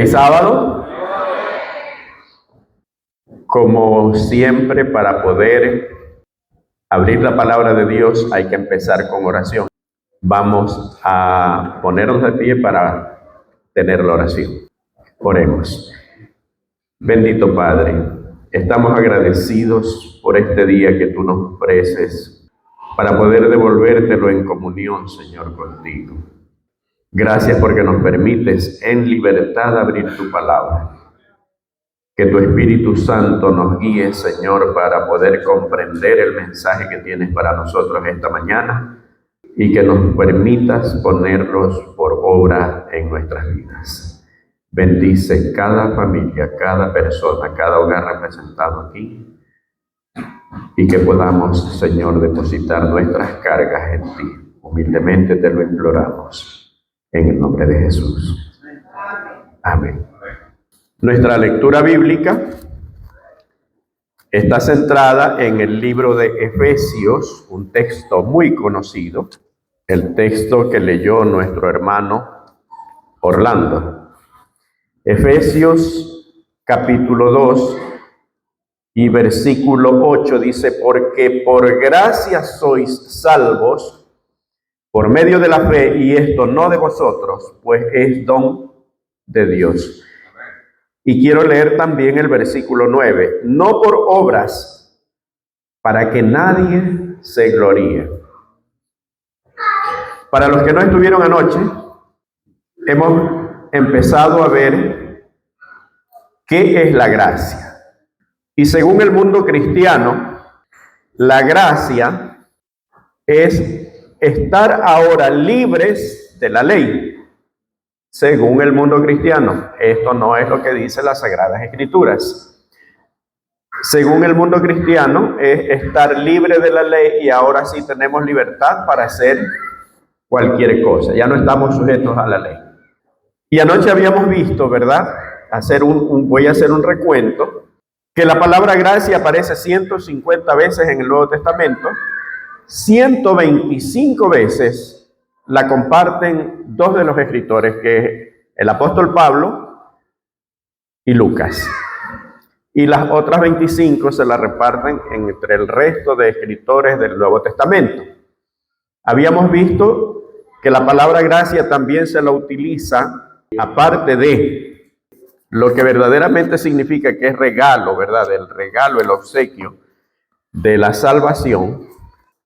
Feliz sábado. Como siempre, para poder abrir la palabra de Dios hay que empezar con oración. Vamos a ponernos de pie para tener la oración. Oremos. Bendito Padre, estamos agradecidos por este día que tú nos ofreces para poder devolvértelo en comunión, Señor, contigo. Gracias porque nos permites en libertad abrir tu palabra. Que tu Espíritu Santo nos guíe, Señor, para poder comprender el mensaje que tienes para nosotros esta mañana y que nos permitas ponerlos por obra en nuestras vidas. Bendice cada familia, cada persona, cada hogar representado aquí y que podamos, Señor, depositar nuestras cargas en ti. Humildemente te lo imploramos. En el nombre de Jesús. Amén. Nuestra lectura bíblica está centrada en el libro de Efesios, un texto muy conocido, el texto que leyó nuestro hermano Orlando. Efesios capítulo 2 y versículo 8 dice: porque por gracia sois salvos por medio de la fe, y esto no de vosotros, pues es don de Dios. Y quiero leer también el versículo 9, no por obras, para que nadie se gloríe. Para los que no estuvieron anoche, hemos empezado a ver qué es la gracia. Y según el mundo cristiano, la gracia es estar ahora libres de la ley, según el mundo cristiano. Esto no es lo que dice las Sagradas Escrituras. Según el mundo cristiano, es estar libre de la ley y ahora sí tenemos libertad para hacer cualquier cosa. Ya no estamos sujetos a la ley. Y anoche habíamos visto, ¿verdad? Voy a hacer un recuento, que la palabra gracia aparece 150 veces en el Nuevo Testamento. 125 veces la comparten dos de los escritores, que es el apóstol Pablo y Lucas. Y las otras 25 se las reparten entre el resto de escritores del Nuevo Testamento. Habíamos visto que la palabra gracia también se la utiliza, aparte de lo que verdaderamente significa que es regalo, ¿verdad? El regalo, el obsequio de la salvación.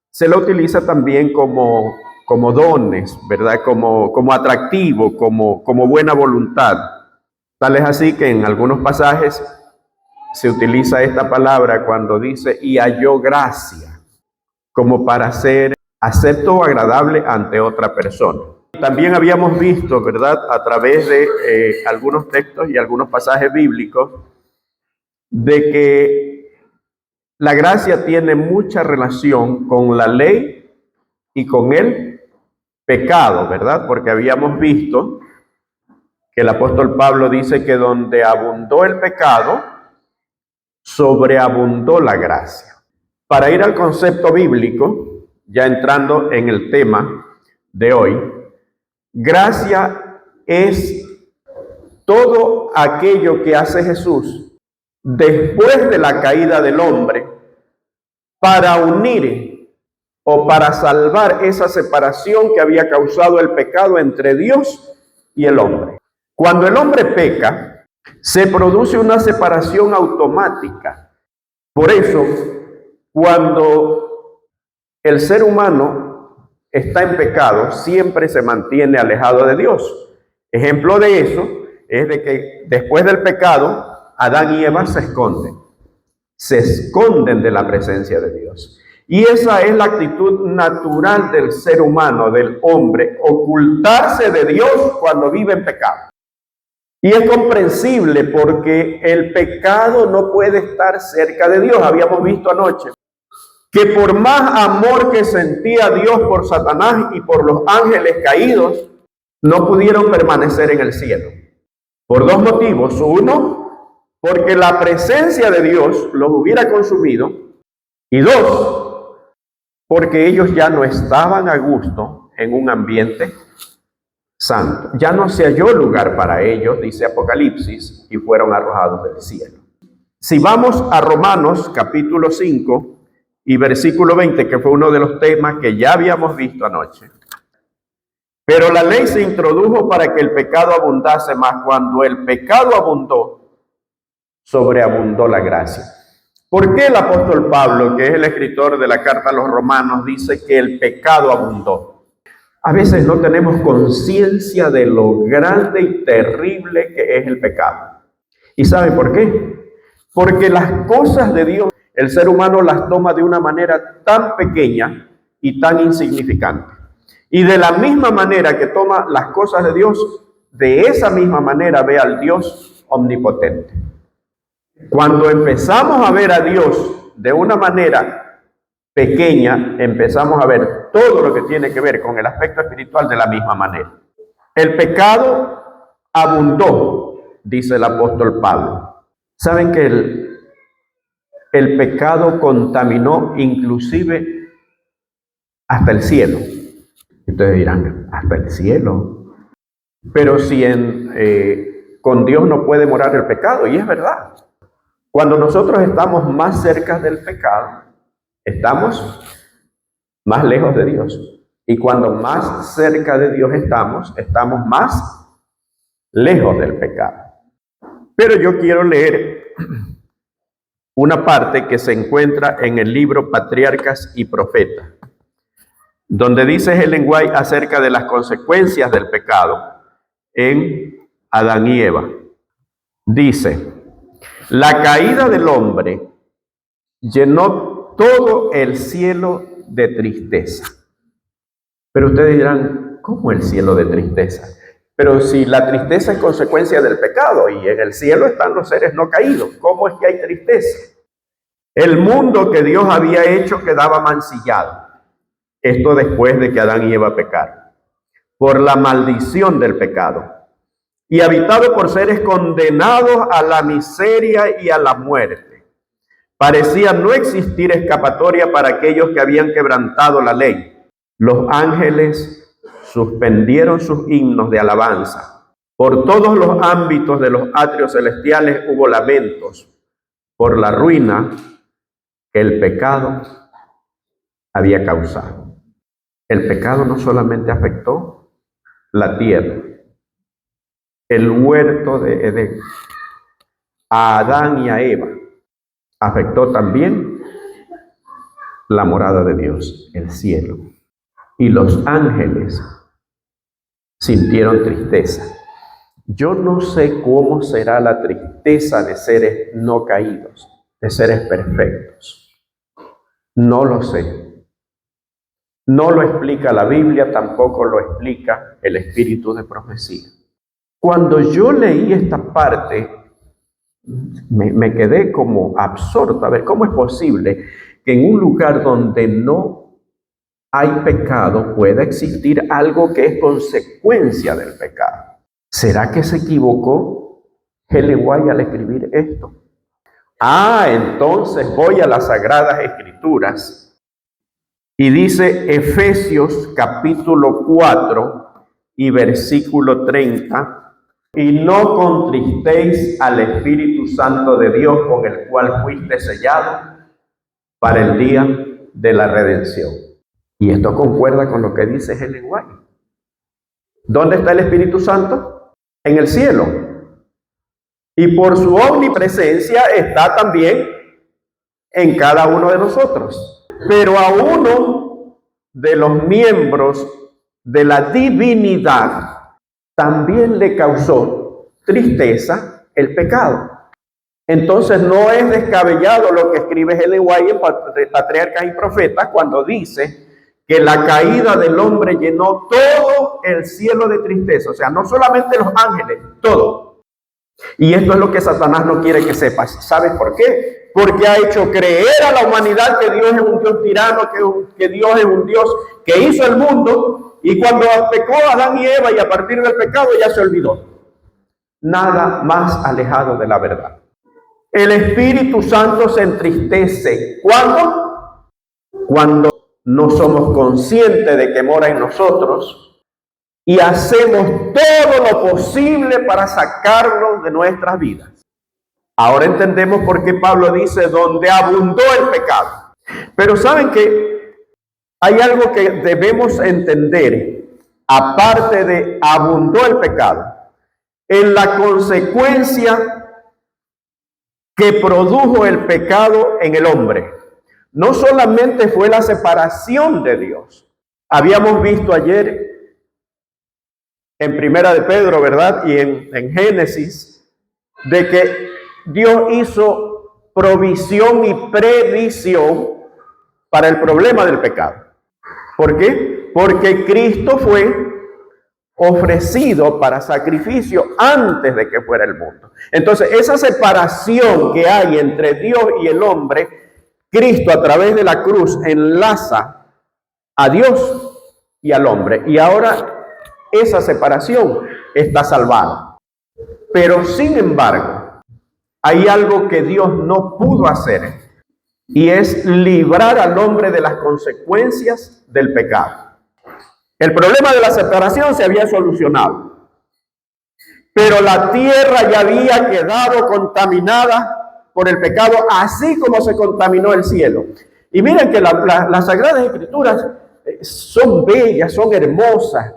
Se la utiliza también como dones, ¿verdad? Como atractivo, como buena voluntad. Tal es así que en algunos pasajes se utiliza esta palabra cuando dice y halló gracia, como para ser acepto o agradable ante otra persona. También habíamos visto, ¿verdad? A través de algunos textos y algunos pasajes bíblicos, de que la gracia tiene mucha relación con la ley y con el pecado, ¿verdad? Porque habíamos visto que el apóstol Pablo dice que donde abundó el pecado, sobreabundó la gracia. Para ir al concepto bíblico, ya entrando en el tema de hoy, gracia es todo aquello que hace Jesús después de la caída del hombre, para unir o para salvar esa separación que había causado el pecado entre Dios y el hombre. Cuando el hombre peca, se produce una separación automática. Por eso, cuando el ser humano está en pecado, siempre se mantiene alejado de Dios. Ejemplo de eso es de que después del pecado, Adán y Eva se esconden de la presencia de Dios. Y esa es la actitud natural del ser humano, del hombre, ocultarse de Dios cuando vive en pecado. Y es comprensible porque el pecado no puede estar cerca de Dios. Habíamos visto anoche que por más amor que sentía Dios por Satanás y por los ángeles caídos, no pudieron permanecer en el cielo. Por dos motivos. Uno, porque la presencia de Dios los hubiera consumido. Y dos, porque ellos ya no estaban a gusto en un ambiente santo. Ya no se halló lugar para ellos, dice Apocalipsis, y fueron arrojados del cielo. Si vamos a Romanos capítulo 5 y versículo 20, que fue uno de los temas que ya habíamos visto anoche. Pero la ley se introdujo para que el pecado abundase, mas cuando el pecado abundó, sobreabundó la gracia. ¿Por qué el apóstol Pablo, que es el escritor de la carta a los romanos, dice que el pecado abundó? A veces no tenemos conciencia de lo grande y terrible que es el pecado. ¿Y saben por qué? Porque las cosas de Dios, el ser humano las toma de una manera tan pequeña y tan insignificante. Y de la misma manera que toma las cosas de Dios, de esa misma manera ve al Dios omnipotente. Cuando empezamos a ver a Dios de una manera pequeña, empezamos a ver todo lo que tiene que ver con el aspecto espiritual de la misma manera. El pecado abundó, dice el apóstol Pablo. ¿Saben que el pecado contaminó inclusive hasta el cielo? Ustedes dirán, ¿hasta el cielo? Pero si con Dios no puede morar el pecado, y es verdad. Cuando nosotros estamos más cerca del pecado, estamos más lejos de Dios. Y cuando más cerca de Dios estamos más lejos del pecado. Pero yo quiero leer una parte que se encuentra en el libro Patriarcas y Profetas, donde dice Ellen White acerca de las consecuencias del pecado en Adán y Eva. Dice: la caída del hombre llenó todo el cielo de tristeza. Pero ustedes dirán, ¿cómo el cielo de tristeza? Pero si la tristeza es consecuencia del pecado y en el cielo están los seres no caídos, ¿cómo es que hay tristeza? El mundo que Dios había hecho quedaba mancillado. Esto después de que Adán y Eva pecaron, por la maldición del pecado, y habitado por seres condenados a la miseria y a la muerte. Parecía no existir escapatoria para aquellos que habían quebrantado la ley. Los ángeles suspendieron sus himnos de alabanza. Por todos los ámbitos de los atrios celestiales hubo lamentos por la ruina que el pecado había causado. El pecado no solamente afectó la tierra, el huerto de Edén, a Adán y a Eva, afectó también la morada de Dios, el cielo. Y los ángeles sintieron tristeza. Yo no sé cómo será la tristeza de seres no caídos, de seres perfectos. No lo sé. No lo explica la Biblia, tampoco lo explica el espíritu de profecía. Cuando yo leí esta parte, me quedé como absorto. A ver, ¿cómo es posible que en un lugar donde no hay pecado pueda existir algo que es consecuencia del pecado? ¿Será que se equivocó Ellen White al escribir esto? Entonces voy a las Sagradas Escrituras y dice Efesios capítulo 4 y versículo 30, y no contristéis al Espíritu Santo de Dios, con el cual fuiste sellado para el día de la redención. Y esto concuerda con lo que dice Ellen White. ¿Dónde está el Espíritu Santo? En el cielo. Y por su omnipresencia está también en cada uno de nosotros. Pero a uno de los miembros de la divinidad también le causó tristeza el pecado. Entonces no es descabellado lo que escribe Ellen White en Patriarcas y Profetas cuando dice que la caída del hombre llenó todo el cielo de tristeza. O sea, no solamente los ángeles, todo. Y esto es lo que Satanás no quiere que sepas. ¿Sabes por qué? Porque ha hecho creer a la humanidad que Dios es un Dios tirano, que Dios es un Dios que hizo el mundo, y cuando pecó Adán y Eva y a partir del pecado ya se olvidó. Nada más alejado de la verdad. El Espíritu Santo se entristece. ¿Cuándo? Cuando no somos conscientes de que mora en nosotros y hacemos todo lo posible para sacarlo de nuestras vidas. Ahora entendemos por qué Pablo dice, donde abundó el pecado. Pero saben que hay algo que debemos entender, aparte de abundó el pecado, en la consecuencia que produjo el pecado en el hombre. No solamente fue la separación de Dios. Habíamos visto ayer en Primera de Pedro, ¿verdad? Y en Génesis, de que Dios hizo provisión y previsión para el problema del pecado. ¿Por qué? Porque Cristo fue ofrecido para sacrificio antes de que fuera el mundo. Entonces, esa separación que hay entre Dios y el hombre, Cristo a través de la cruz enlaza a Dios y al hombre. Y ahora esa separación está salvada. Pero sin embargo, hay algo que Dios no pudo hacer, y es librar al hombre de las consecuencias del pecado. El problema de la separación se había solucionado, pero la tierra ya había quedado contaminada por el pecado, así como se contaminó el cielo. Y miren que las Sagradas Escrituras son bellas, son hermosas,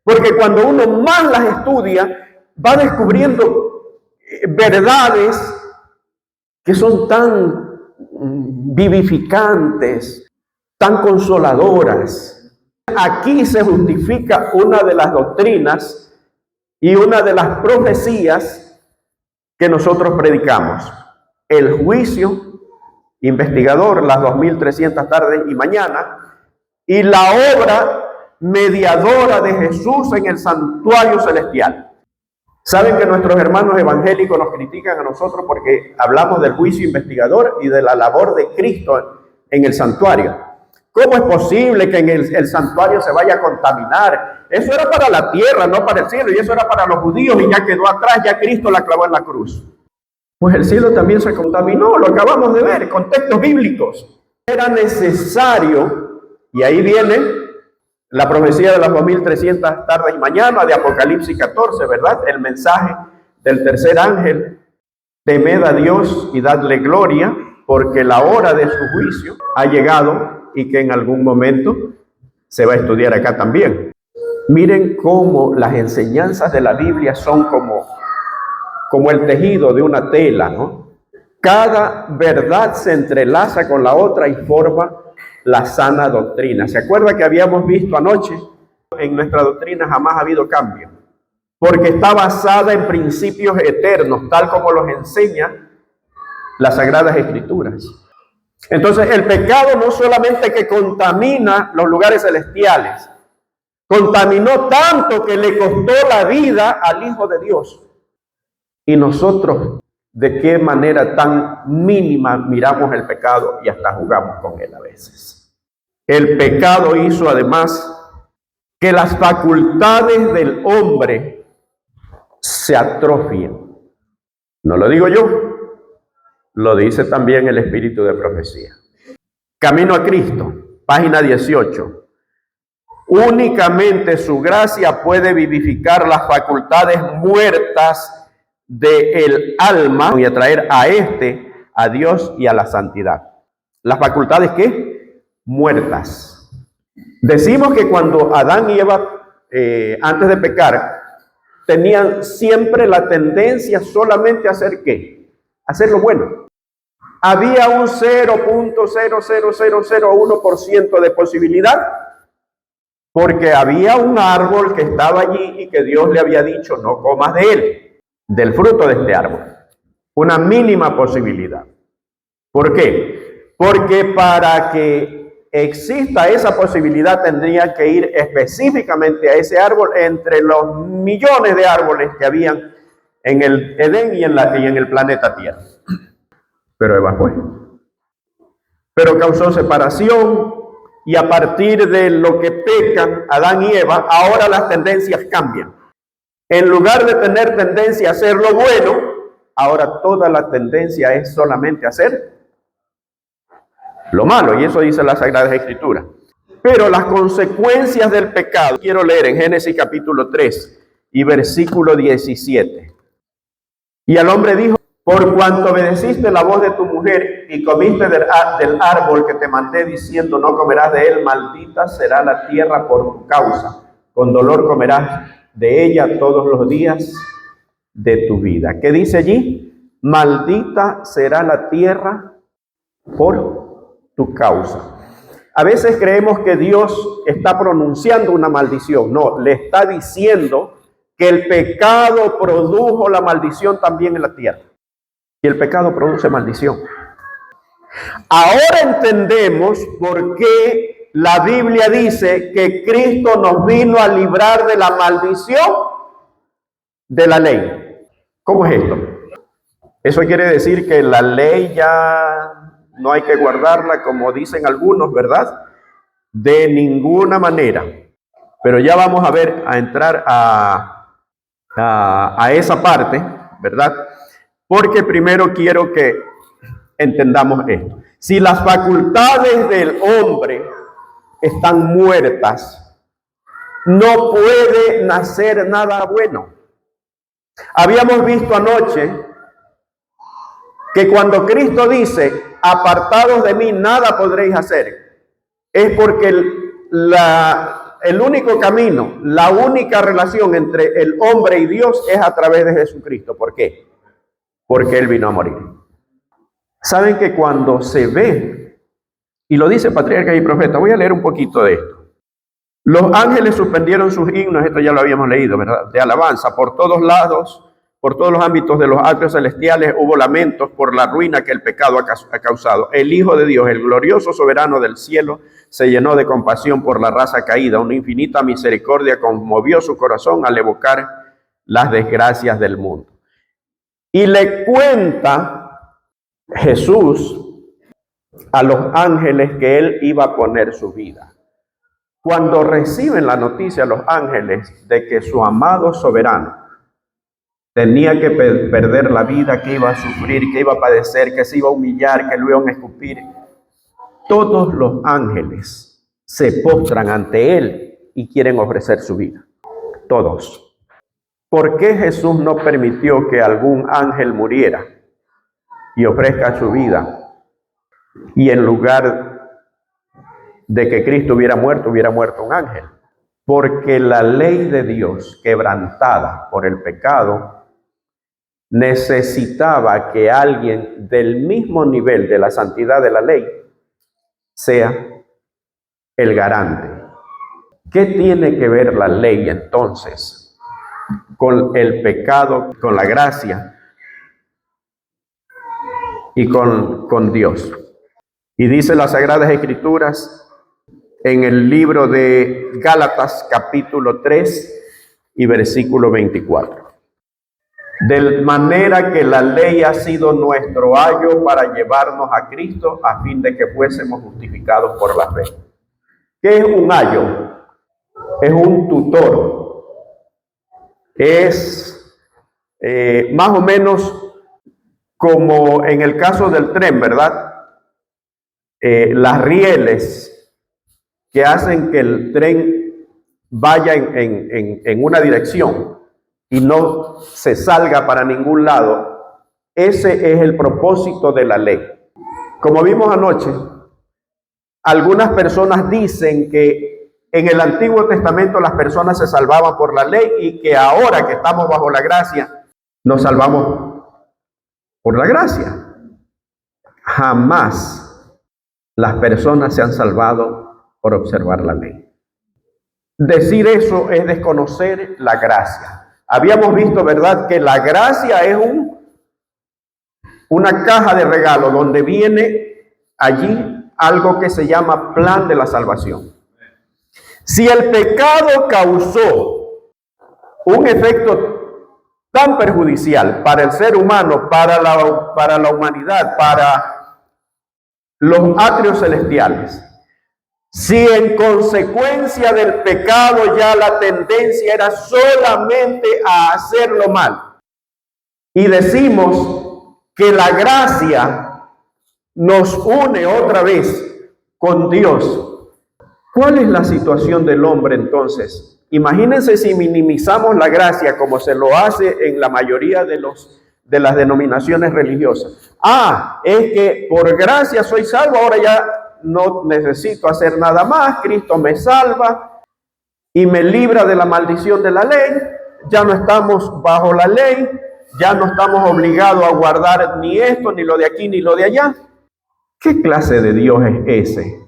porque cuando uno más las estudia, va descubriendo verdades que son tan vivificantes, tan consoladoras. Aquí se justifica una de las doctrinas y una de las profecías que nosotros predicamos: el juicio investigador, las 2300 tardes y mañanas, y la obra mediadora de Jesús en el santuario celestial. Saben que nuestros hermanos evangélicos nos critican a nosotros porque hablamos del juicio investigador y de la labor de Cristo en el santuario. ¿Cómo es posible que en el santuario se vaya a contaminar? Eso era para la tierra, no para el cielo, y eso era para los judíos, y ya quedó atrás, ya Cristo la clavó en la cruz. Pues el cielo también se contaminó, lo acabamos de ver, contextos bíblicos. Era necesario, y ahí viene la profecía de las 2300 tardes y mañanas de Apocalipsis 14, ¿verdad? El mensaje del tercer ángel: temed a Dios y dadle gloria, porque la hora de su juicio ha llegado, y que en algún momento se va a estudiar acá también. Miren cómo las enseñanzas de la Biblia son como el tejido de una tela, ¿no? Cada verdad se entrelaza con la otra y forma la sana doctrina. ¿Se acuerda que habíamos visto anoche? En nuestra doctrina jamás ha habido cambio, porque está basada en principios eternos, tal como los enseña las Sagradas Escrituras. Entonces, el pecado no solamente que contamina los lugares celestiales, contaminó tanto que le costó la vida al Hijo de Dios. Y nosotros, ¿de qué manera tan mínima miramos el pecado y hasta jugamos con él a veces? El pecado hizo además que las facultades del hombre se atrofien. No lo digo yo, lo dice también el Espíritu de Profecía. Camino a Cristo, página 18. Únicamente su gracia puede vivificar las facultades muertas del alma y atraer a Dios y a la santidad. ¿Las facultades qué? Muertas. Decimos que cuando Adán y Eva, antes de pecar, tenían siempre la tendencia solamente a hacer ¿qué? Hacer lo bueno. Había un 0.00001% de posibilidad, porque había un árbol que estaba allí y que Dios le había dicho: no comas de él, del fruto de este árbol. Una mínima posibilidad. ¿Por qué? Porque para que exista esa posibilidad tendría que ir específicamente a ese árbol entre los millones de árboles que habían en el Edén y en el planeta Tierra. Pero Eva fue. Pero causó separación, y a partir de lo que pecan Adán y Eva, ahora las tendencias cambian. En lugar de tener tendencia a hacer lo bueno, ahora toda la tendencia es solamente hacer lo malo, y eso dice la Sagrada Escritura. Pero las consecuencias del pecado, quiero leer en Génesis capítulo 3 y versículo 17. Y al hombre dijo: por cuanto obedeciste la voz de tu mujer y comiste del árbol que te mandé diciendo, no comerás de él, maldita será la tierra por tu causa. Con dolor comerás de ella todos los días de tu vida. ¿Qué dice allí? Maldita será la tierra por tu causa. A veces creemos que Dios está pronunciando una maldición. No, le está diciendo que el pecado produjo la maldición también en la tierra. Y el pecado produce maldición. Ahora entendemos por qué la Biblia dice que Cristo nos vino a librar de la maldición de la ley. ¿Cómo es esto? Eso quiere decir que la ley ya no hay que guardarla, como dicen algunos, ¿verdad? De ninguna manera. Pero ya vamos a entrar a esa parte, ¿verdad? Porque primero quiero que entendamos esto. Si las facultades del hombre están muertas, no puede nacer nada bueno. Habíamos visto anoche que cuando Cristo dice, apartados de mí nada podréis hacer, es porque el único camino, la única relación entre el hombre y Dios es a través de Jesucristo. ¿Por qué? Porque Él vino a morir. Saben que cuando se ve, y lo dice Patriarcas y Profetas, voy a leer un poquito de esto. Los ángeles suspendieron sus himnos, esto ya lo habíamos leído, ¿verdad? De alabanza por todos lados, por todos los ámbitos de los atrios celestiales hubo lamentos por la ruina que el pecado ha causado. El Hijo de Dios, el glorioso soberano del cielo, se llenó de compasión por la raza caída. Una infinita misericordia conmovió su corazón al evocar las desgracias del mundo. Y le cuenta Jesús a los ángeles que Él iba a poner su vida. Cuando reciben la noticia los ángeles de que su amado soberano tenía que perder la vida, que iba a sufrir, que iba a padecer, que se iba a humillar, que lo iban a escupir, todos los ángeles se postran ante Él y quieren ofrecer su vida. Todos. ¿Por qué Jesús no permitió que algún ángel muriera y ofrezca su vida? Y en lugar de que Cristo hubiera muerto un ángel. Porque la ley de Dios, quebrantada por el pecado, necesitaba que alguien del mismo nivel de la santidad de la ley sea el garante. ¿Qué tiene que ver la ley entonces con el pecado, con la gracia y con Dios? Y dice las Sagradas Escrituras en el libro de Gálatas capítulo 3 y versículo 24. De manera que la ley ha sido nuestro ayo para llevarnos a Cristo a fin de que fuésemos justificados por la fe. ¿Qué es un ayo? Es un tutor. Es más o menos como en el caso del tren, ¿verdad? Las rieles que hacen que el tren vaya en una dirección y no se salga para ningún lado. Ese es el propósito de la ley. Como vimos anoche, algunas personas dicen que en el Antiguo Testamento las personas se salvaban por la ley y que ahora que estamos bajo la gracia, nos salvamos por la gracia. Jamás las personas se han salvado por observar la ley. Decir eso es desconocer la gracia. Habíamos visto, ¿verdad?, que la gracia es una caja de regalo donde viene allí algo que se llama plan de la salvación. Si el pecado causó un efecto tan perjudicial para el ser humano, para la humanidad, para los atrios celestiales, si en consecuencia del pecado ya la tendencia era solamente a hacerlo mal, y decimos que la gracia nos une otra vez con Dios, ¿Cuál es la situación del hombre entonces? Imagínense si minimizamos la gracia como se lo hace en la mayoría de las denominaciones religiosas. Es que por gracia soy salvo, ahora ya no necesito hacer nada más, Cristo me salva y me libra de la maldición de la ley, ya no estamos bajo la ley, ya no estamos obligados a guardar ni esto, ni lo de aquí, ni lo de allá. ¿Qué clase de Dios es ese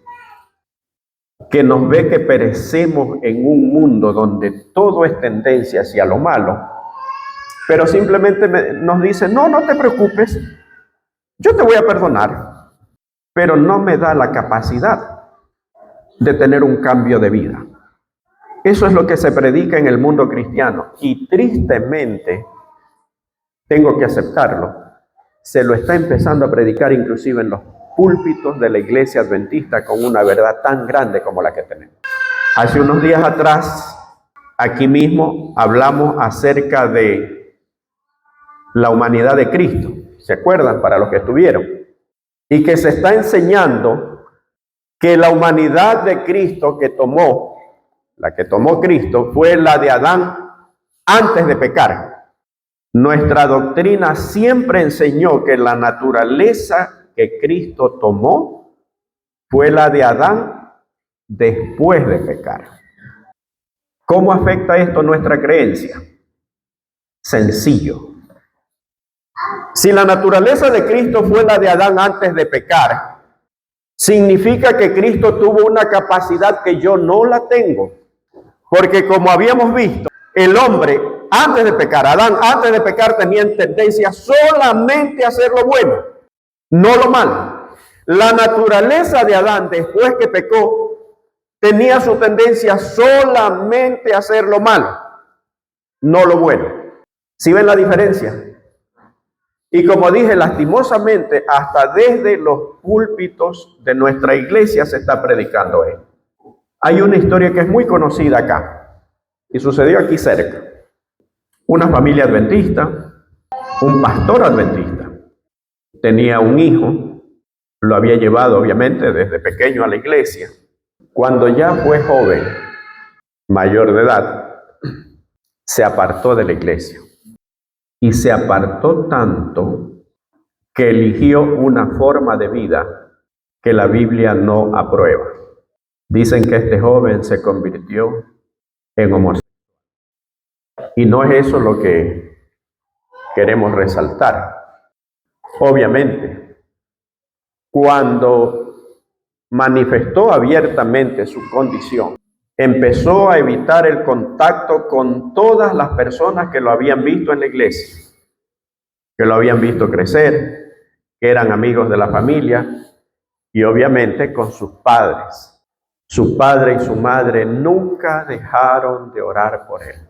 que nos ve que perecemos en un mundo donde todo es tendencia hacia lo malo, pero simplemente nos dice, no te preocupes, yo te voy a perdonar, pero no me da la capacidad de tener un cambio de vida? Eso es lo que se predica en el mundo cristiano y tristemente, tengo que aceptarlo, se lo está empezando a predicar inclusive en los púlpitos de la iglesia adventista con una verdad tan grande como la que tenemos. Hace unos días atrás, aquí mismo hablamos acerca de la humanidad de Cristo. ¿Se acuerdan? Para los que estuvieron. Y que se está enseñando que la humanidad de Cristo la que tomó Cristo, fue la de Adán antes de pecar. Nuestra doctrina siempre enseñó que la naturaleza que Cristo tomó fue la de Adán después de pecar. ¿Cómo afecta esto nuestra creencia? Sencillo. Si la naturaleza de Cristo fue la de Adán antes de pecar, significa que Cristo tuvo una capacidad que yo no la tengo. Porque como habíamos visto, el hombre antes de pecar, Adán antes de pecar tenía tendencia solamente a hacer lo bueno, no lo malo. La naturaleza de Adán después que pecó tenía su tendencia solamente a hacer lo malo, no lo bueno. ¿Sí ven la diferencia? Y como dije, lastimosamente, hasta desde los púlpitos de nuestra iglesia se está predicando esto. Hay una historia que es muy conocida acá y sucedió aquí cerca. Una familia adventista, un pastor adventista, tenía un hijo, lo había llevado obviamente desde pequeño a la iglesia. Cuando ya fue joven, mayor de edad, se apartó de la iglesia. Y se apartó tanto que eligió una forma de vida que la Biblia no aprueba. Dicen que este joven se convirtió en homosexual. Y no es eso lo que queremos resaltar. Obviamente, cuando manifestó abiertamente su condición, empezó a evitar el contacto con todas las personas que lo habían visto en la iglesia, que lo habían visto crecer, que eran amigos de la familia, y obviamente con sus padres. Su padre y su madre nunca dejaron de orar por él.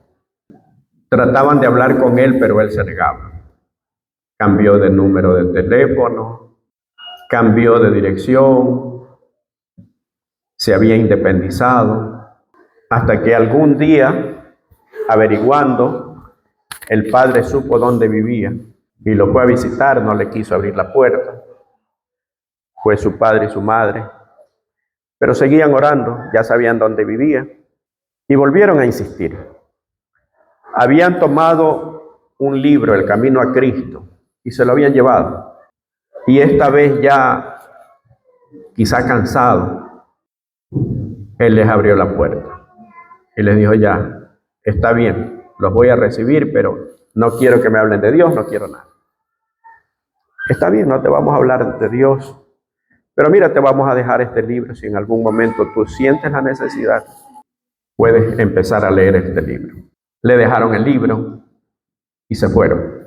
Trataban de hablar con él, pero él se negaba. Cambió de número de teléfono, cambió de dirección, se había independizado, hasta que algún día, averiguando, el padre supo dónde vivía y lo fue a visitar, no le quiso abrir la puerta. Fue su padre y su madre, pero seguían orando, ya sabían dónde vivía y volvieron a insistir. Habían tomado un libro, El Camino a Cristo, y se lo habían llevado. Y esta vez ya, quizá cansado, él les abrió la puerta y les dijo, ya, está bien, los voy a recibir, pero no quiero que me hablen de Dios, no quiero nada. Está bien, no te vamos a hablar de Dios, pero mira, te vamos a dejar este libro. Si en algún momento tú sientes la necesidad, puedes empezar a leer este libro. Le dejaron el libro y se fueron.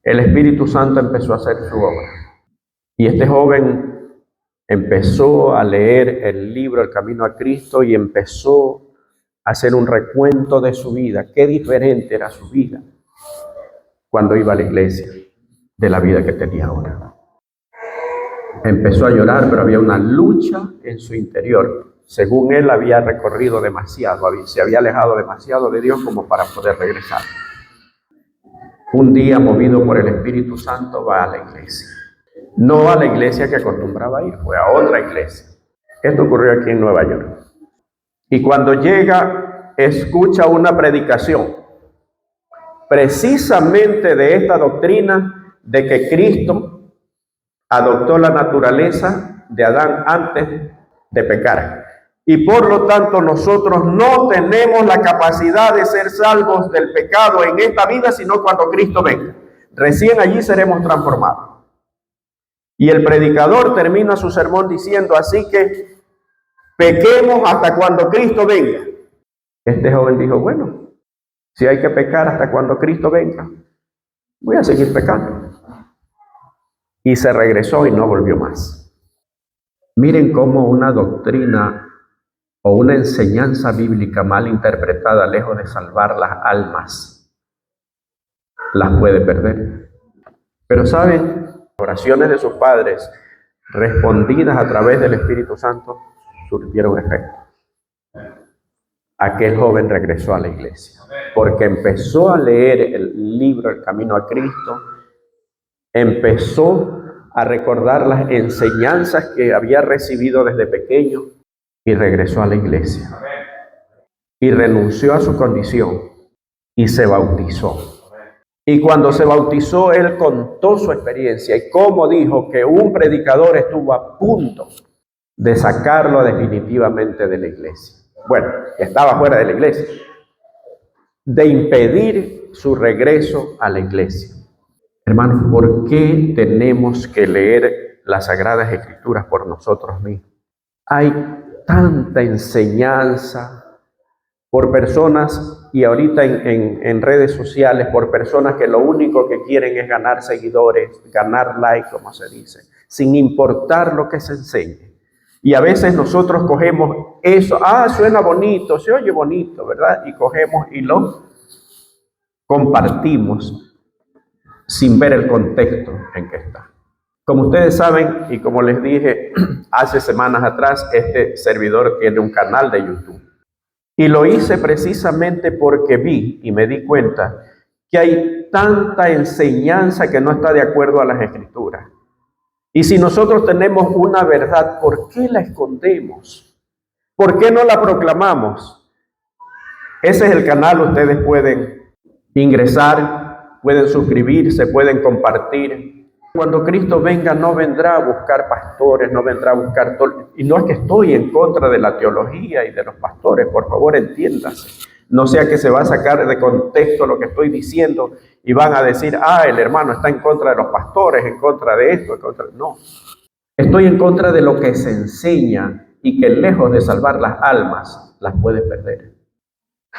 El Espíritu Santo empezó a hacer su obra. Y este joven empezó a leer el libro El Camino a Cristo y empezó a hacer un recuento de su vida. Qué diferente era su vida cuando iba a la iglesia de la vida que tenía ahora. Empezó a llorar, pero había una lucha en su interior. Según él, había recorrido demasiado, se había alejado demasiado de Dios como para poder regresar. Un día, movido por el Espíritu Santo, va a la iglesia. No a la iglesia que acostumbraba ir, fue a otra iglesia. Esto ocurrió aquí en Nueva York. Y cuando llega, escucha una predicación precisamente de esta doctrina de que Cristo adoptó la naturaleza de Adán antes de pecar. Y por lo tanto nosotros no tenemos la capacidad de ser salvos del pecado en esta vida, sino cuando Cristo venga. Recién allí seremos transformados. Y el predicador termina su sermón diciendo, así que pequemos hasta cuando Cristo venga. Este joven dijo, bueno, si hay que pecar hasta cuando Cristo venga, voy a seguir pecando. Y se regresó y no volvió más. Miren cómo una doctrina o una enseñanza bíblica mal interpretada, lejos de salvar las almas, las puede perder. Pero saben, oraciones de sus padres, respondidas a través del Espíritu Santo, surtieron efecto. Aquel joven regresó a la iglesia, porque empezó a leer el libro El Camino a Cristo, empezó a recordar las enseñanzas que había recibido desde pequeño y regresó a la iglesia. Y renunció a su condición y se bautizó. Y cuando se bautizó, él contó su experiencia y cómo dijo que un predicador estuvo a punto de sacarlo definitivamente de la iglesia. Bueno, estaba fuera de la iglesia. De impedir su regreso a la iglesia. Hermanos, ¿por qué tenemos que leer las Sagradas Escrituras por nosotros mismos? Hay tanta enseñanza por personas, y ahorita en redes sociales, por personas que lo único que quieren es ganar seguidores, ganar like, como se dice, sin importar lo que se enseñe. Y a veces nosotros cogemos eso, suena bonito, se oye bonito, ¿verdad? Y cogemos y lo compartimos sin ver el contexto en que está. Como ustedes saben, y como les dije hace semanas atrás, este servidor tiene un canal de YouTube. Y lo hice precisamente porque vi y me di cuenta que hay tanta enseñanza que no está de acuerdo a las Escrituras. Y si nosotros tenemos una verdad, ¿por qué la escondemos? ¿Por qué no la proclamamos? Ese es el canal, ustedes pueden ingresar, pueden suscribirse, pueden compartir. Cuando Cristo venga, no vendrá a buscar pastores, no vendrá a buscar... Y no es que estoy en contra de la teología y de los pastores, por favor, entiéndase. No sea que se va a sacar de contexto lo que estoy diciendo y van a decir, el hermano está en contra de los pastores, en contra de esto, en contra... No. Estoy en contra de lo que se enseña y que lejos de salvar las almas, las puede perder.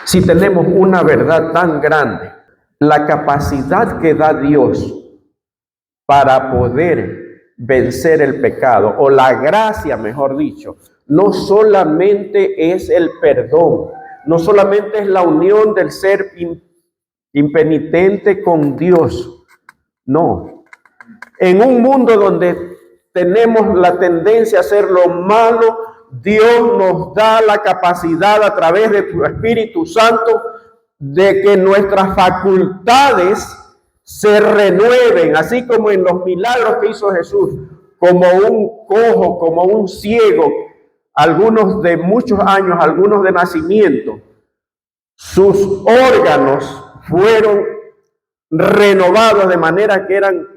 Si tenemos una verdad tan grande, la capacidad que da Dios para poder vencer el pecado, o la gracia, mejor dicho, no solamente es el perdón, no solamente es la unión del ser impenitente con Dios, no. En un mundo donde tenemos la tendencia a hacer lo malo, Dios nos da la capacidad a través de su Espíritu Santo de que nuestras facultades se renueven, así como en los milagros que hizo Jesús, como un cojo, como un ciego, algunos de muchos años, algunos de nacimiento, sus órganos fueron renovados de manera que eran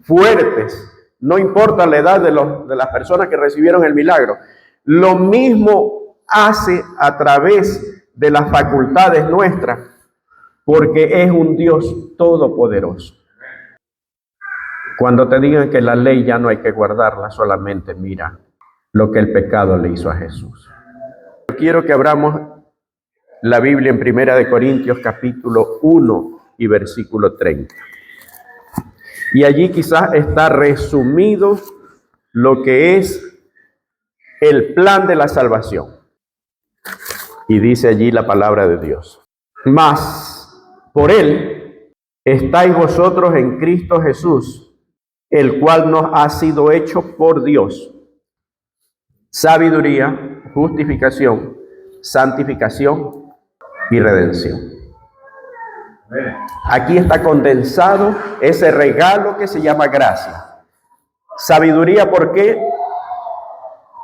fuertes, no importa la edad de las personas que recibieron el milagro. Lo mismo hace a través de las facultades nuestras, porque es un Dios todopoderoso. Cuando te digan que la ley ya no hay que guardarla, solamente mira lo que el pecado le hizo a Jesús. Quiero que abramos la Biblia en 1 Corintios capítulo 1 y versículo 30. Y allí quizás está resumido lo que es el plan de la salvación. Y dice allí la palabra de Dios. Mas por él estáis vosotros en Cristo Jesús, el cual nos ha sido hecho por Dios sabiduría, justificación, santificación y redención. Aquí está condensado ese regalo que se llama gracia. Sabiduría, ¿por qué?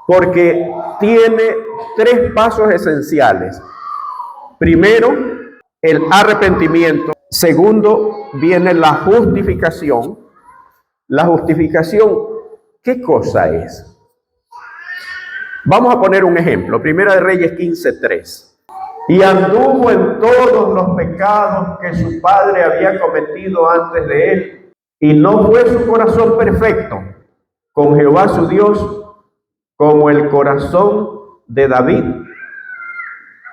porque tiene tres pasos esenciales. Primero, el arrepentimiento. Segundo, viene la justificación. La justificación, ¿qué cosa es? Vamos a poner un ejemplo. Primera de Reyes 15:3. Y anduvo en todos los pecados que su padre había cometido antes de él, y no fue su corazón perfecto con Jehová su Dios como el corazón de David,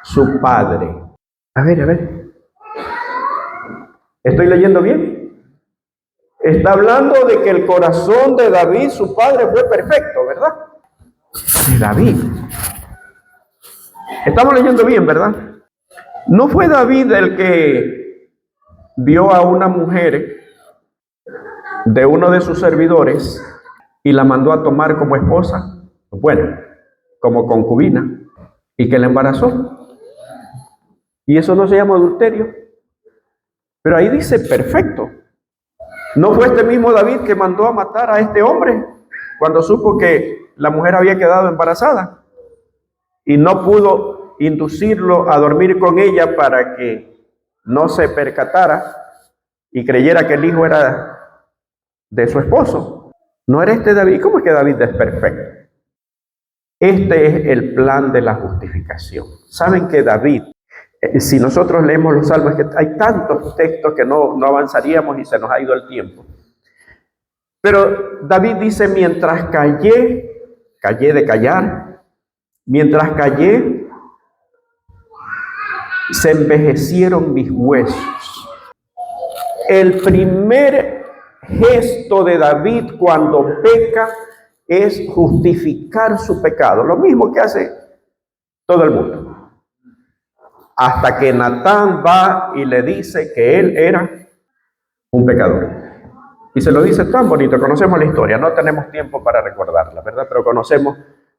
su padre. A ver. ¿Estoy leyendo bien? Está hablando de que el corazón de David, su padre, fue perfecto, ¿verdad? De David. Estamos leyendo bien, ¿verdad? No fue David el que vio a una mujer de uno de sus servidores y la mandó a tomar como esposa, bueno, como concubina, y que la embarazó. Y eso no se llama adulterio. Pero ahí dice perfecto. ¿No fue este mismo David que mandó a matar a este hombre cuando supo que la mujer había quedado embarazada y no pudo inducirlo a dormir con ella para que no se percatara y creyera que el hijo era de su esposo? ¿No era este David? ¿Cómo es que David es perfecto? Este es el plan de la justificación. ¿Saben que David, si nosotros leemos los salmos, que hay tantos textos que no avanzaríamos y se nos ha ido el tiempo? Pero David dice, mientras callé de callar, mientras callé, se envejecieron mis huesos. El primer gesto de David cuando peca es justificar su pecado, lo mismo que hace todo el mundo. Hasta que Natán va y le dice que él era un pecador. Y se lo dice tan bonito, conocemos la historia, no tenemos tiempo para recordarla, ¿verdad? Pero conocemos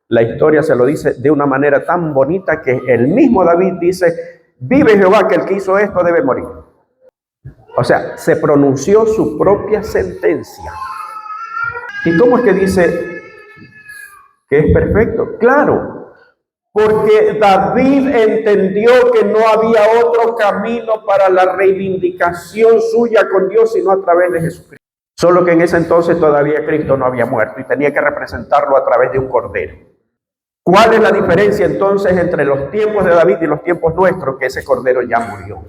la historia, se lo dice de una manera tan bonita que el mismo David dice, vive Jehová, que el que hizo esto debe morir. O sea, se pronunció su propia sentencia. ¿Y cómo es que dice que es perfecto? Claro, porque David entendió que no había otro camino para la reivindicación suya con Dios sino a través de Jesucristo. Solo que en ese entonces todavía Cristo no había muerto y tenía que representarlo a través de un cordero. ¿Cuál es la diferencia entonces entre los tiempos de David y los tiempos nuestros? Que ese cordero ya murió.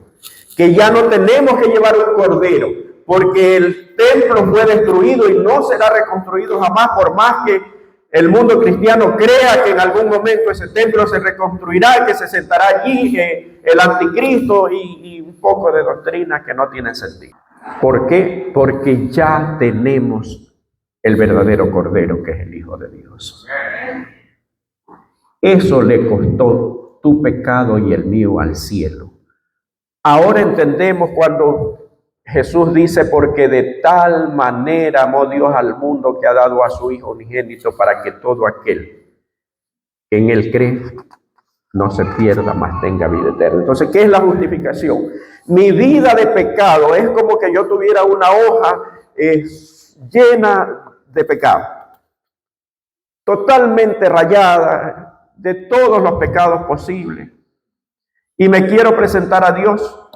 Que ya no tenemos que llevar un cordero, porque el templo fue destruido y no será reconstruido jamás, por más que el mundo cristiano crea que en algún momento ese templo se reconstruirá, que se sentará allí el anticristo y un poco de doctrina que no tiene sentido. ¿Por qué? Porque ya tenemos el verdadero Cordero, que es el Hijo de Dios. Eso le costó tu pecado y el mío al cielo. Ahora entendemos cuando Jesús dice, porque de tal manera amó Dios al mundo que ha dado a su Hijo unigénito para que todo aquel que en él cree no se pierda, mas tenga vida eterna. Entonces, ¿qué es la justificación? Mi vida de pecado es como que yo tuviera una hoja llena de pecado, totalmente rayada de todos los pecados posibles. Y me quiero presentar a Dios,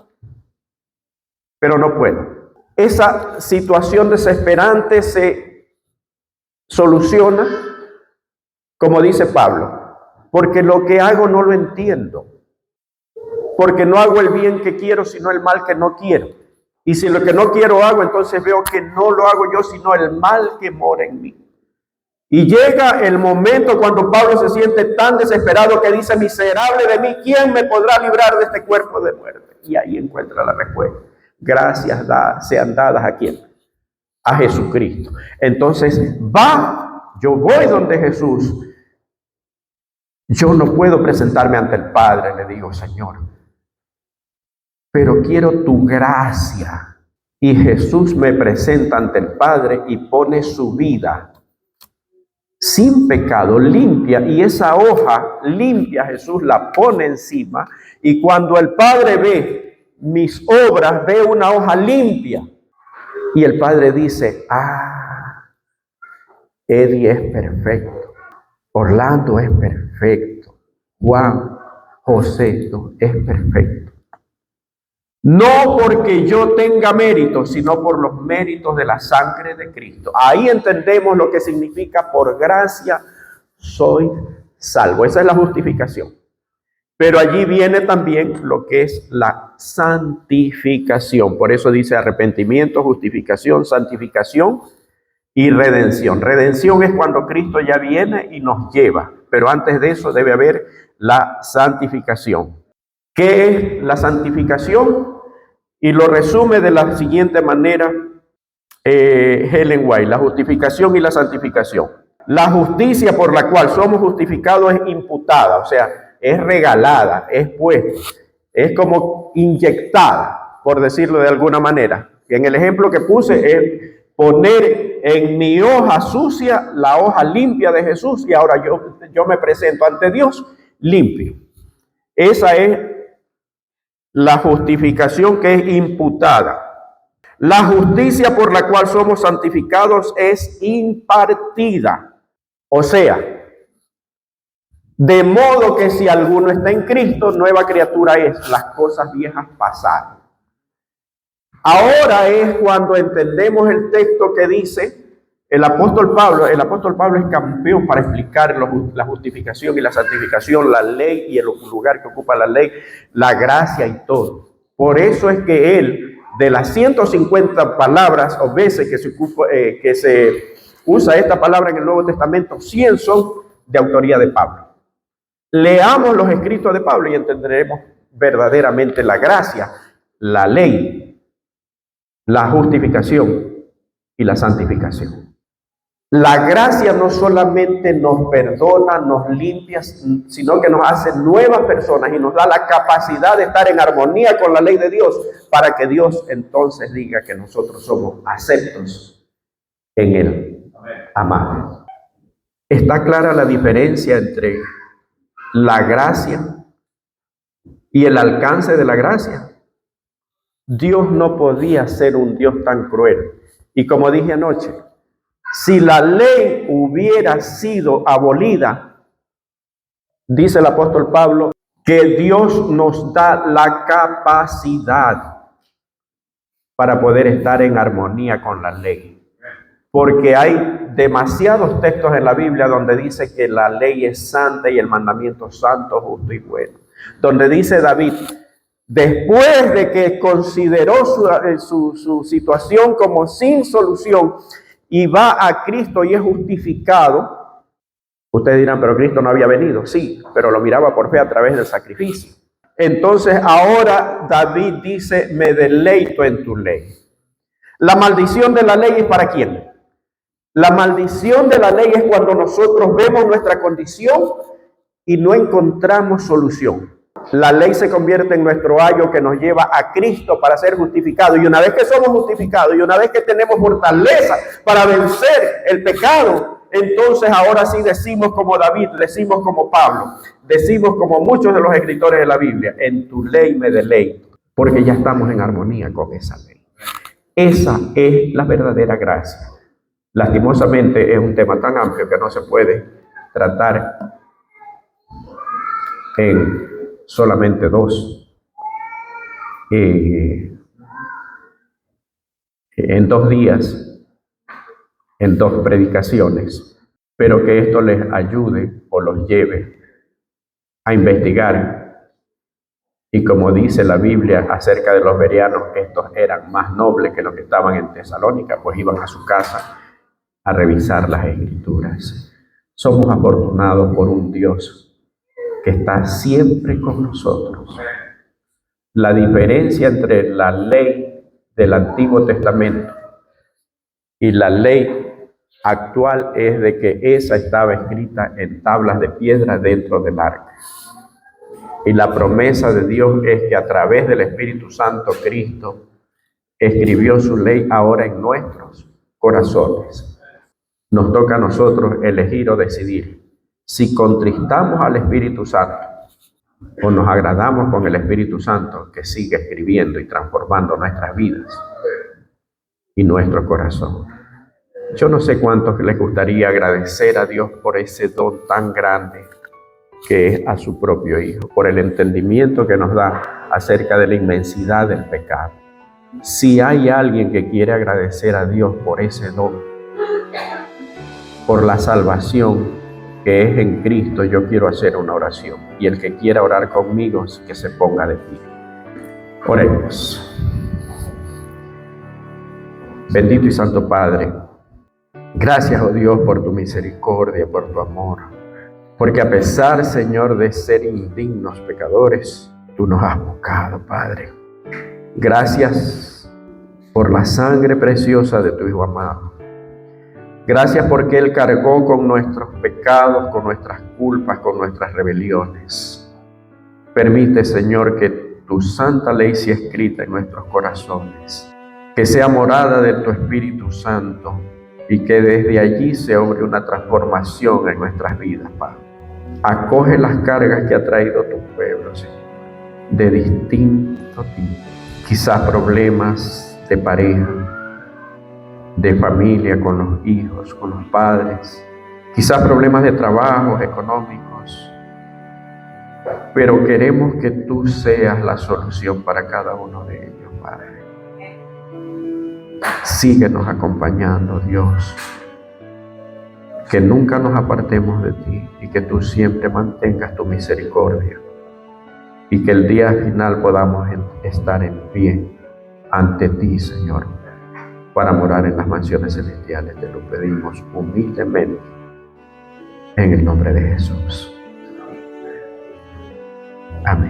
pero no puedo. Esa situación desesperante se soluciona, como dice Pablo, porque lo que hago no lo entiendo. Porque no hago el bien que quiero, sino el mal que no quiero. Y si lo que no quiero hago, entonces veo que no lo hago yo, sino el mal que mora en mí. Y llega el momento cuando Pablo se siente tan desesperado que dice, miserable de mí, ¿quién me podrá librar de este cuerpo de muerte? Y ahí encuentra la respuesta. Gracias sean dadas ¿a quién? A Jesucristo. Entonces yo voy donde Jesús. Yo no puedo presentarme ante el Padre, le digo, Señor, pero quiero tu gracia. Y Jesús me presenta ante el Padre y pone su vida sin pecado, limpia, y esa hoja limpia Jesús la pone encima, y cuando el Padre ve mis obras, ve una hoja limpia, y el Padre dice, Eddie es perfecto, Orlando es perfecto. Juan, José, no, es perfecto. No porque yo tenga méritos, sino por los méritos de la sangre de Cristo. Ahí entendemos lo que significa por gracia soy salvo. Esa es la justificación. Pero allí viene también lo que es la santificación. Por eso dice arrepentimiento, justificación, santificación y redención. Redención es cuando Cristo ya viene y nos lleva. Pero antes de eso debe haber la santificación. ¿Qué es la santificación? Y lo resume de la siguiente manera Ellen White: la justificación y la santificación. La justicia por la cual somos justificados es imputada, o sea, es regalada, es puesta, es como inyectada, por decirlo de alguna manera. En el ejemplo que puse es poner en mi hoja sucia la hoja limpia de Jesús, y ahora yo me presento ante Dios limpio. Esa es la justificación que es imputada. La justicia por la cual somos santificados es impartida. O sea, de modo que si alguno está en Cristo, nueva criatura es, las cosas viejas pasaron. Ahora es cuando entendemos el texto que dice el apóstol Pablo es campeón para explicar la justificación y la santificación, la ley y el lugar que ocupa la ley, la gracia y todo. Por eso es que él, de las 150 palabras o veces que se usa esta palabra en el Nuevo Testamento, 100 son de autoría de Pablo. Leamos los escritos de Pablo y entenderemos verdaderamente la gracia, la ley, la justificación y la santificación. La gracia no solamente nos perdona, nos limpia, sino que nos hace nuevas personas y nos da la capacidad de estar en armonía con la ley de Dios, para que Dios entonces diga que nosotros somos aceptos en Él, amados. ¿Está clara la diferencia entre la gracia y el alcance de la gracia? Dios no podía ser un Dios tan cruel. Y como dije anoche, si la ley hubiera sido abolida, dice el apóstol Pablo, que Dios nos da la capacidad para poder estar en armonía con la ley. Porque hay demasiados textos en la Biblia donde dice que la ley es santa y el mandamiento santo, justo y bueno. Donde dice David, después de que consideró su situación como sin solución, y va a Cristo y es justificado. Ustedes dirán, pero Cristo no había venido. Sí, pero lo miraba por fe a través del sacrificio. Entonces ahora David dice, me deleito en tu ley. La maldición de la ley es ¿para quién? La maldición de la ley es cuando nosotros vemos nuestra condición y no encontramos solución. La ley se convierte en nuestro ayo que nos lleva a Cristo para ser justificado. Y una vez que somos justificados y una vez que tenemos fortaleza para vencer el pecado, entonces ahora sí decimos como David, decimos como Pablo, decimos como muchos de los escritores de la Biblia, en tu ley me deleito, porque ya estamos en armonía con esa ley. Esa es la verdadera gracia. Lastimosamente es un tema tan amplio que no se puede tratar en solamente 2. En 2 días, en 2 predicaciones, pero que esto les ayude o los lleve a investigar. Y como dice la Biblia acerca de los bereanos, estos eran más nobles que los que estaban en Tesalónica, pues iban a su casa a revisar las Escrituras. Somos afortunados por un Dios que está siempre con nosotros. La diferencia entre la ley del Antiguo Testamento y la ley actual es de que esa estaba escrita en tablas de piedra dentro del arca. Y la promesa de Dios es que a través del Espíritu Santo Cristo escribió su ley ahora en nuestros corazones. Nos toca a nosotros elegir o decidir si contristamos al Espíritu Santo o nos agradamos con el Espíritu Santo que sigue escribiendo y transformando nuestras vidas y nuestro corazón. Yo no sé cuántos les gustaría agradecer a Dios por ese don tan grande que es a su propio Hijo, por el entendimiento que nos da acerca de la inmensidad del pecado. Si hay alguien que quiere agradecer a Dios por ese don, por la salvación que es en Cristo, yo quiero hacer una oración. Y el que quiera orar conmigo, que se ponga de pie. Oremos. Bendito y Santo Padre, gracias, oh Dios, por tu misericordia, por tu amor. Porque a pesar, Señor, de ser indignos pecadores, tú nos has buscado, Padre. Gracias por la sangre preciosa de tu Hijo amado. Gracias porque Él cargó con nuestros pecados, con nuestras culpas, con nuestras rebeliones. Permite, Señor, que tu santa ley sea escrita en nuestros corazones, que sea morada de tu Espíritu Santo y que desde allí se obre una transformación en nuestras vidas, Padre. Acoge las cargas que ha traído tu pueblo, Señor, de distinto tipo. Quizás problemas de pareja, de familia, con los hijos, con los padres. Quizás problemas de trabajos económicos. Pero queremos que tú seas la solución para cada uno de ellos, Padre. Síguenos acompañando, Dios. Que nunca nos apartemos de ti y que tú siempre mantengas tu misericordia. Y que el día final podamos estar en pie ante ti, Señor, para morar en las mansiones celestiales. Te lo pedimos humildemente en el nombre de Jesús. Amén.